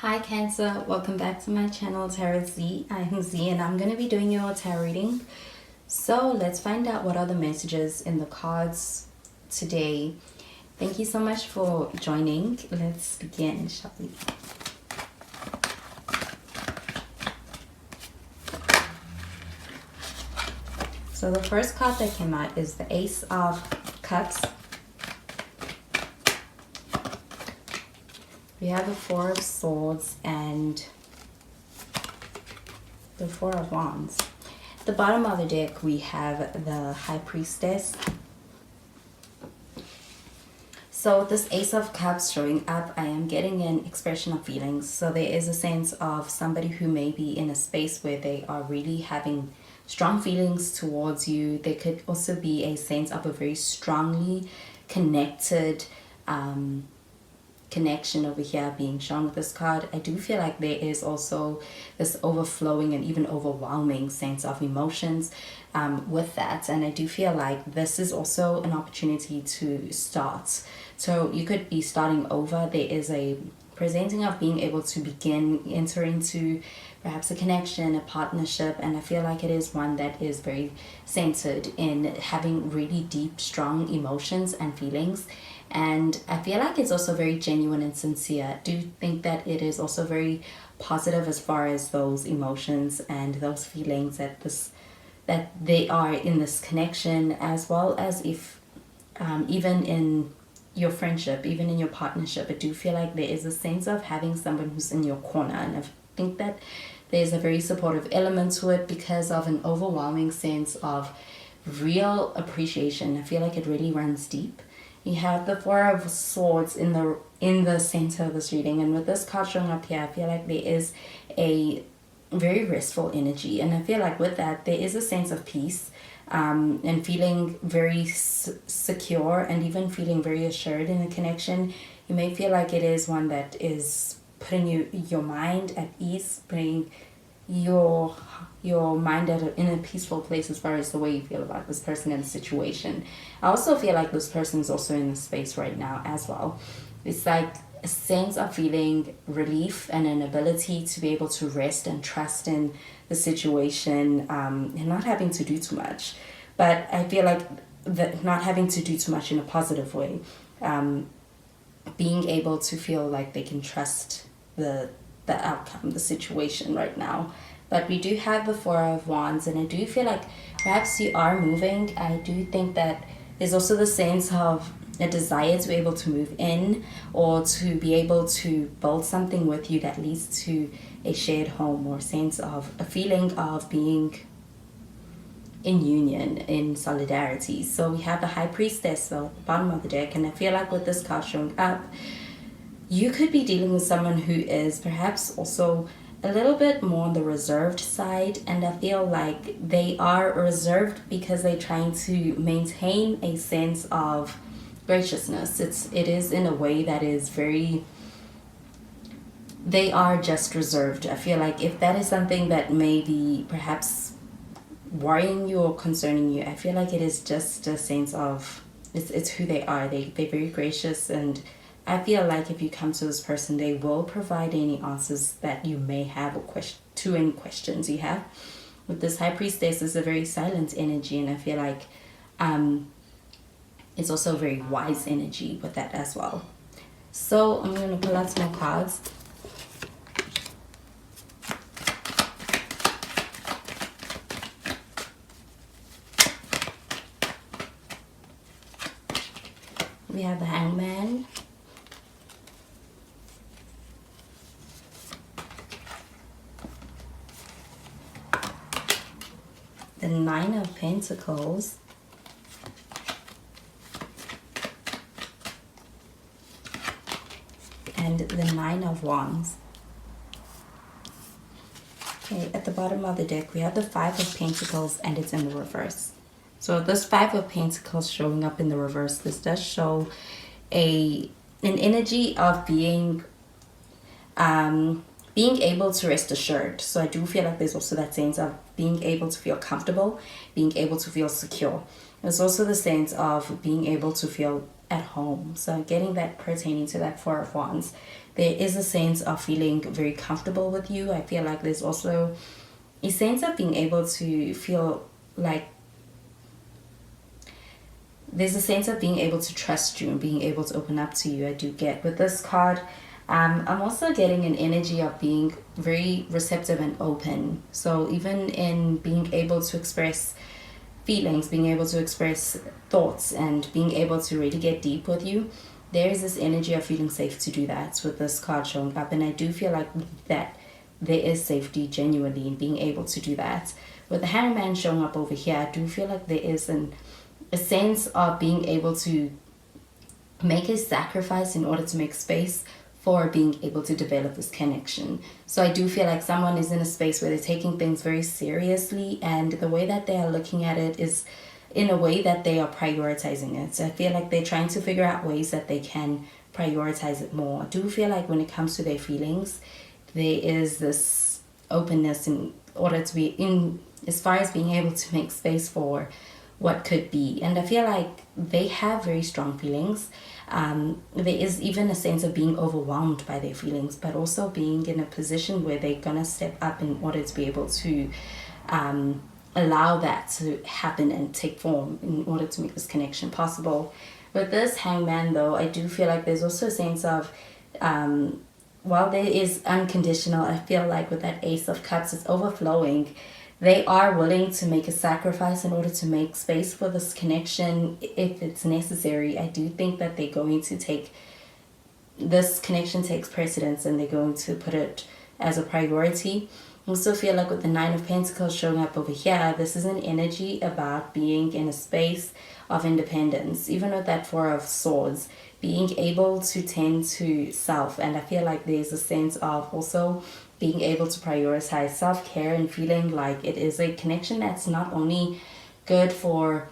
Hi Cancer, welcome back to my channel Tarot Z. I'm Z and I'm going to be doing your tarot reading. So let's find out what are the messages in the cards today. Thank you so much for joining. Let's begin, shall we? So the first card that came out is the Ace of Cups. We have the Four of Swords and the Four of Wands. At the bottom of the deck, we have the High Priestess. So with this Ace of Cups showing up, I am getting an expression of feelings. So there is a sense of somebody who may be in a space where they are really having strong feelings towards you. There could also be a sense of a very strongly connected connection over here being shown with this card. I do feel like there is also this overflowing and even overwhelming sense of emotions with that, and I do feel like this is also an opportunity to start. So you could be starting over. There is a presenting of being able to begin enter into perhaps a connection, a partnership, and I feel like it is one that is very centered in having really deep, strong emotions and feelings. And I feel like it's also very genuine and sincere. I do think that it is also very positive as far as those emotions and those feelings that they are in this connection, as well as if even in your friendship, even in your partnership, I do feel like there is a sense of having someone who's in your corner, and I think that there's a very supportive element to it because of an overwhelming sense of real appreciation. I feel like it really runs deep. You have the Four of Swords in the center of this reading, and with this card showing up here, I feel like there is a very restful energy, and I feel like with that there is a sense of peace and feeling very secure and even feeling very assured in a connection. You may feel like it is one that is putting your mind at ease, putting your mind in a peaceful place as far as the way you feel about this person and the situation. I also feel like this person is also in the space right now as well. It's like a sense of feeling relief and an ability to be able to rest and trust in the situation and not having to do too much. But I feel like that not having to do too much in a positive way, being able to feel like they can trust the outcome, the situation right now. But we do have the Four of Wands, and I do feel like perhaps you are moving. I do think that there's also the sense of a desire to be able to move in or to be able to build something with you that leads to a shared home, or sense of a feeling of being in union, in solidarity. So we have the High Priestess, so at the bottom of the deck, and I feel like with this card showing up, you could be dealing with someone who is perhaps also a little bit more on the reserved side, and I feel like they are reserved because they're trying to maintain a sense of graciousness. It is in a way that is very, they are just reserved. I feel like if that is something that may be perhaps worrying you or concerning you, I feel like it is just a sense of it's who they are. They're very gracious, and I feel like if you come to this person, they will provide any answers that you may have or to any questions you have. With this High Priestess, is a very silent energy, and I feel like it's also a very wise energy with that as well. So I'm going to pull out some more cards. We have the Hangman. The Nine of Pentacles. And the Nine of Wands. Okay, at the bottom of the deck, we have the Five of Pentacles, and it's in the reverse. So this Five of Pentacles showing up in the reverse, this does show an energy of being able to rest assured. So I do feel like there's also that sense of being able to feel comfortable, being able to feel secure. There's also the sense of being able to feel at home. So getting that pertaining to that Four of Wands, there is a sense of feeling very comfortable with you. I feel like there's also a sense of being able to feel like there's a sense of being able to trust you and being able to open up to you. I do get with this card. I'm also getting an energy of being very receptive and open. So even in being able to express feelings, being able to express thoughts, and being able to really get deep with you, there is this energy of feeling safe to do that with this card showing up. And I do feel like that there is safety genuinely in being able to do that. With the Hangman showing up over here, I do feel like there is a sense of being able to make a sacrifice in order to make space for being able to develop this connection. So I do feel like someone is in a space where they're taking things very seriously, and the way that they are looking at it is in a way that they are prioritizing it. So I feel like they're trying to figure out ways that they can prioritize it more. I do feel like when it comes to their feelings, there is this openness in order to be in, as far as being able to make space for what could be. And I feel like they have very strong feelings. There is even a sense of being overwhelmed by their feelings, but also being in a position where they're gonna step up in order to be able to allow that to happen and take form in order to make this connection possible. With this Hangman though, I do feel like there's also a sense of while there is unconditional, I feel like with that Ace of Cups, it's overflowing. They are willing to make a sacrifice in order to make space for this connection if it's necessary. I do think that they're going to take, this connection takes precedence and they're going to put it as a priority. I also feel like with the Nine of Pentacles showing up over here, this is an energy about being in a space of independence. Even with that Four of Swords, being able to tend to self. And I feel like there's a sense of also being able to prioritize self-care and feeling like it is a connection that's not only good for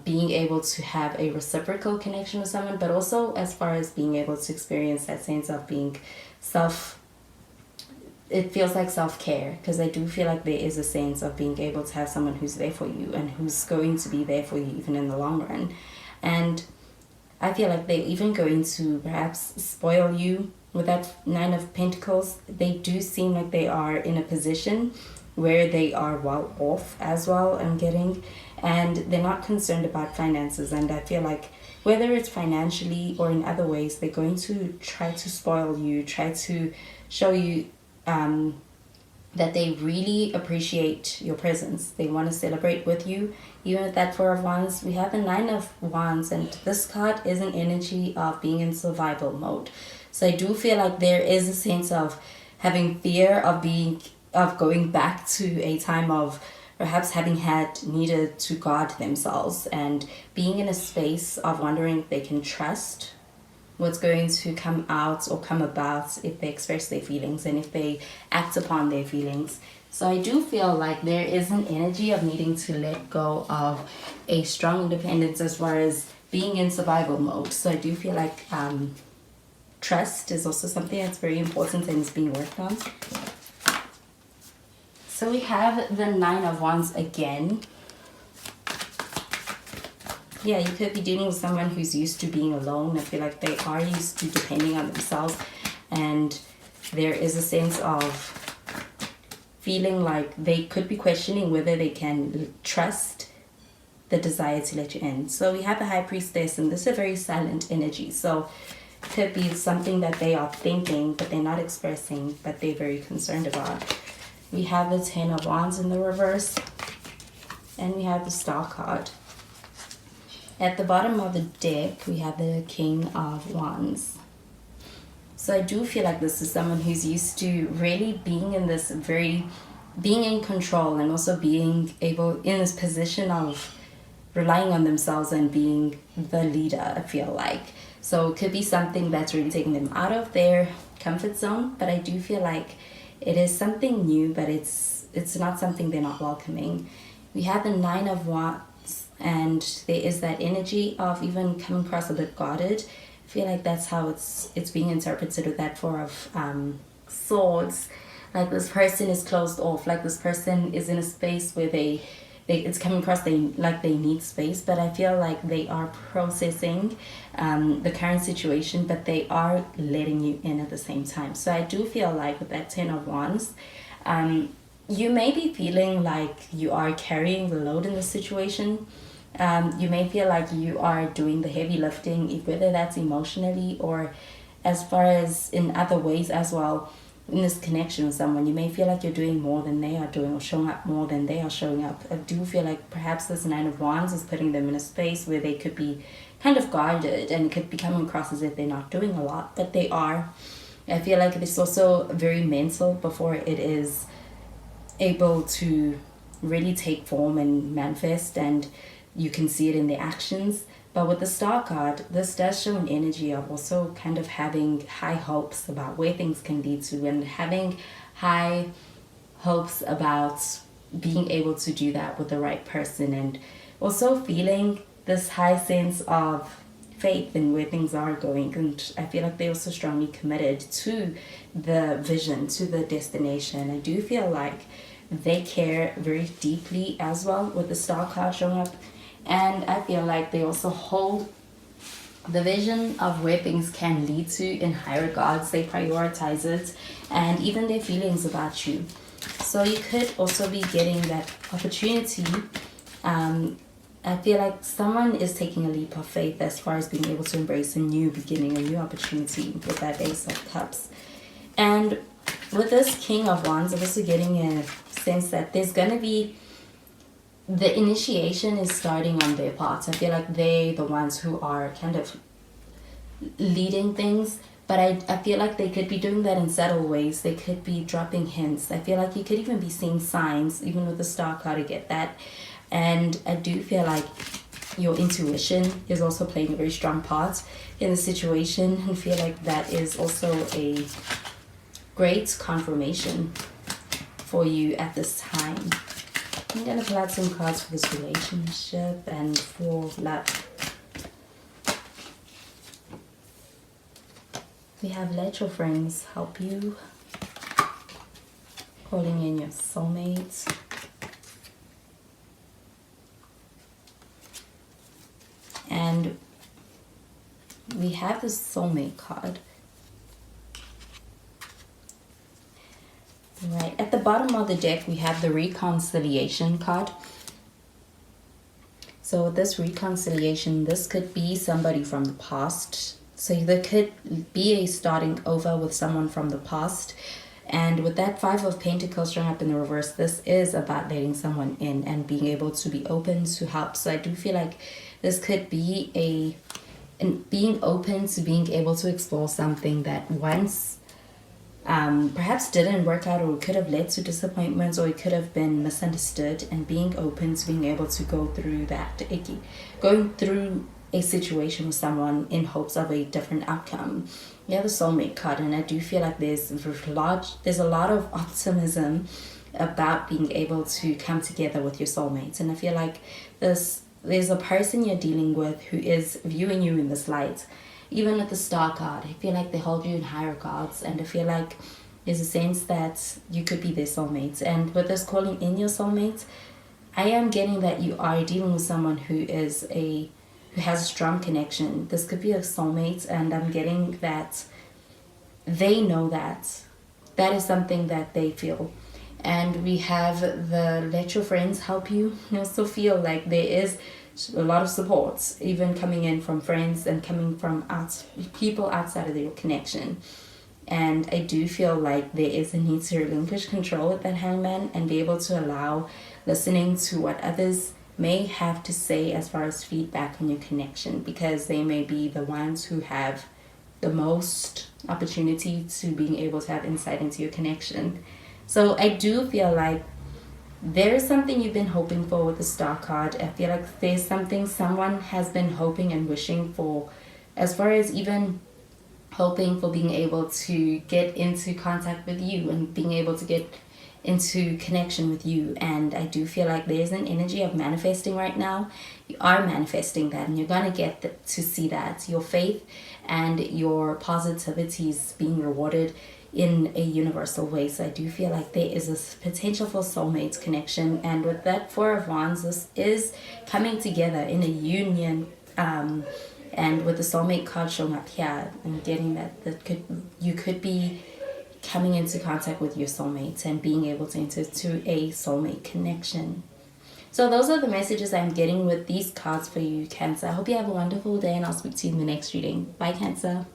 being able to have a reciprocal connection with someone, but also as far as being able to experience that sense of being it feels like self-care, because I do feel like there is a sense of being able to have someone who's there for you and who's going to be there for you even in the long run. And I feel like they're even going to perhaps spoil you. With that Nine of Pentacles, they do seem like they are in a position where they are well off as well, I'm getting, and they're not concerned about finances. And I feel like whether it's financially or in other ways, they're going to try to spoil you, try to show you that they really appreciate your presence. They want to celebrate with you. Even with that Four of Wands, we have the Nine of Wands, and this card is an energy of being in survival mode. So I do feel like there is a sense of having fear of going back to a time of perhaps having needed to guard themselves, and being in a space of wondering if they can trust what's going to come out or come about if they express their feelings and if they act upon their feelings. So I do feel like there is an energy of needing to let go of a strong independence as far as being in survival mode. So I do feel like trust is also something that's very important and is being worked on. So we have the Nine of Wands again. Yeah, you could be dealing with someone who's used to being alone. I feel like they are used to depending on themselves, and there is a sense of feeling like they could be questioning whether they can trust the desire to let you in. So we have the High Priestess, and this is a very silent energy. So it could be something that they are thinking, but they're not expressing, but they're very concerned about. We have the Ten of Wands in the reverse, and we have the Star card. At the bottom of the deck, we have the King of Wands. So I do feel like this is someone who's used to really being in this being in control, and also being able in this position of relying on themselves and being the leader, I feel like. So it could be something that's really taking them out of their comfort zone, but I do feel like it is something new, but it's not something they're not welcoming. We have the Nine of Wands, and there is that energy of even coming across a bit guarded. I feel like that's how it's being interpreted with that Four of Swords. Like this person is closed off, like this person is in a space where they it's coming across like they need space, but I feel like they are processing the current situation, but they are letting you in at the same time. So I do feel like with that 10 of Wands, you may be feeling like you are carrying the load in the situation. You may feel like you are doing the heavy lifting, whether that's emotionally or as far as in other ways as well. In this connection with someone, you may feel like you're doing more than they are doing, or showing up more than they are showing up. I do feel like perhaps this 9 of Wands is putting them in a space where they could be kind of guarded, and it could be coming across as if they're not doing a lot, but they are. I feel like it's also very mental before it is able to really take form and manifest, and you can see it in their actions. But with the Star card, this does show an energy of also kind of having high hopes about where things can lead to, and having high hopes about being able to do that with the right person, and also feeling this high sense of faith in where things are going. And I feel like they're also strongly committed to the vision, to the destination. I do feel like they care very deeply as well with the Star card showing up. And I feel like they also hold the vision of where things can lead to in high regards. They prioritize it, and even their feelings about you. So you could also be getting that opportunity. I feel like someone is taking a leap of faith as far as being able to embrace a new beginning, a new opportunity with that Ace of Cups. And with this King of Wands, I'm also getting a sense that there's going to be the initiation is starting on their part. I feel like they the ones who are kind of leading things, but I feel like they could be doing that in subtle ways. They could be dropping hints. I feel like you could even be seeing signs, even with the Star card, to get that. And I do feel like your intuition is also playing a very strong part in the situation, and feel like that is also a great confirmation for you at this time. I'm going to pull out some cards for this relationship and for love. We have let your friends help you. Calling in your soulmates. And we have the soulmate card. Right, at the bottom of the deck, we have the reconciliation card. So with this reconciliation, this could be somebody from the past. So there could be a starting over with someone from the past. And with that 5 of Pentacles showing up in the reverse, this is about letting someone in and being able to be open to help. So I do feel like this could be being open to being able to explore something that once perhaps didn't work out, or could have led to disappointments, or it could have been misunderstood, and being open to being able to go through that, going through a situation with someone in hopes of a different outcome. You have the soulmate card, and I do feel like there's a lot of optimism about being able to come together with your soulmates. And I feel like there's a person you're dealing with who is viewing you in this light. Even with the Star card, I feel like they hold you in high regards, and I feel like there's a sense that you could be their soulmates. And with this calling in your soulmates, I am getting that you are dealing with someone who has a strong connection. This could be a soulmate, and I'm getting that they know that is something that they feel. And we have the let your friends help you. You also feel like there is a lot of support, even coming in from friends and coming from people outside of your connection. And I do feel like there is a need to relinquish control with that Hangman and be able to allow listening to what others may have to say as far as feedback on your connection, because they may be the ones who have the most opportunity to being able to have insight into your connection. So I do feel like there is something you've been hoping for with the Star card. I feel like there's something someone has been hoping and wishing for, as far as even hoping for being able to get into contact with you and being able to get into connection with you. And I do feel like there's an energy of manifesting right now. You are manifesting that, and you're going to get to see that. Your faith and your positivity is being rewarded in a universal way. So I do feel like there is this potential for soulmates connection. And with that Four of Wands, this is coming together in a union. And with the soulmate card showing up here, I'm getting that you could be coming into contact with your soulmate and being able to enter into a soulmate connection. So those are the messages I'm getting with these cards for you, Cancer. I hope you have a wonderful day, and I'll speak to you in the next reading. Bye, Cancer.